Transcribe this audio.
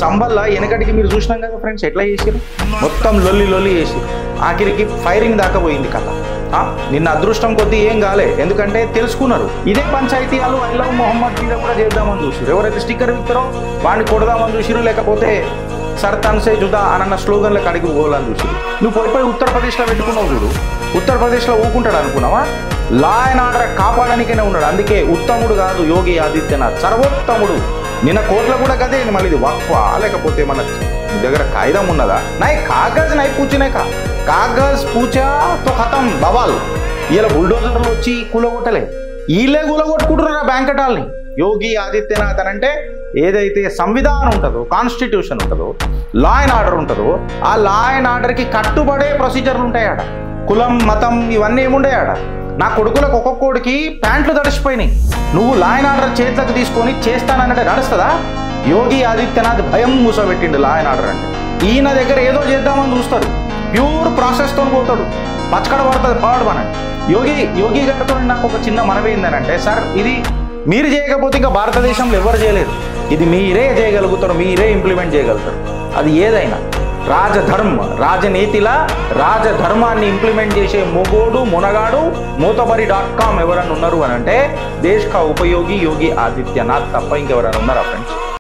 సంబల్ల వెనకటికి మీరు చూసినాం కదా ఫ్రెండ్స్, ఎట్లా చేసిరు, మొత్తం లొల్లి లొల్లి చేసిరు, ఆఖరికి ఫైరింగ్ దాకా పోయింది కథ. నిన్న అదృష్టం కొద్దీ ఏం కాలే, ఎందుకంటే తెలుసుకున్నారు. ఇదే పంచాయతీలు ఐ లవ్ మొహమ్మద్ మీద కూడా చేద్దామని చూసిరు. ఎవరైతే స్టిక్కర్ ఇస్తారో వాడిని కొడదామని చూసిరు, లేకపోతే సర్తాన్ సే జుదా అన్న స్లోగన్లకు అడిగి పోవాలని చూసిరు. నువ్వు పోయి ఉత్తరప్రదేశ్లో పెట్టుకున్నావు చూడు, ఉత్తరప్రదేశ్లో ఊకుంటాడు అనుకున్నావా? లా అండ్ ఆర్డర్ కాపాడడానికైనా ఉన్నాడు. అందుకే ఉత్తముడు కాదు యోగి ఆదిత్యనాథ్, సర్వోత్తముడు. నిన్న కోర్టులో కూడా కదే, మళ్ళీ ఇది వక్ఫా లేకపోతే మన దగ్గర కాగితం ఉన్నదా? నై కాగజ్ నై పూచినే కాగజ్ పూచా తో ఖతం బవాల్. ఇలా బుల్డోజర్లు వచ్చి కూలగొట్టలే, వీళ్ళే కూలగొట్టుకుంటున్నారు ఆ బ్యాంకటాల్ని. యోగి ఆదిత్యనాథ్ అని అంటే ఏదైతే సంవిధానం ఉంటుందో, కాన్స్టిట్యూషన్ ఉంటుందో, లా అండ్ ఆర్డర్ ఉంటుందో, ఆ లా అండ్ ఆర్డర్కి కట్టుబడే ప్రొసీజర్లు ఉంటాయి ఆడ. కులం మతం ఇవన్నీ ఏముంటాయి ఆడ. నా కొడుకులకు ఒక్కొక్కడికి ప్యాంట్లు తడిసిపోయినాయి. నువ్వు లా అండ్ ఆర్డర్ చేతులకు తీసుకొని చేస్తానంటే నడుస్తుందా? యోగి ఆదిత్యనాథ్ భయం మూసబెట్టిండు లా అండ్ ఆర్డర్ అంటే. ఈయన దగ్గర ఏదో చేద్దామని చూస్తాడు, ప్యూర్ ప్రాసెస్తో పోతాడు, పచ్చకడ పడుతుంది పాడమని. యోగి గారితో నాకు ఒక చిన్న మనవి ఏంటంటే, సార్ ఇది మీరు చేయకపోతే ఇంకా భారతదేశంలో ఎవరు చేయలేరు, ఇది మీరే చేయగలుగుతారు, మీరే ఇంప్లిమెంట్ చేయగలుగుతారు. అది ఏదైనా రాజనీతిలా రాజధర్మాన్ని ఇంప్లిమెంట్ చేసే మొగోడు మునగాడు మోతబరి.com ఎవరన్నా ఉన్నారు అని అంటే దేశ్ కా ఉపయోగి యోగి ఆదిత్యనాథ్ తప్ప ఇంకెవరైనా ఉన్నారా ఫ్రెండ్స్?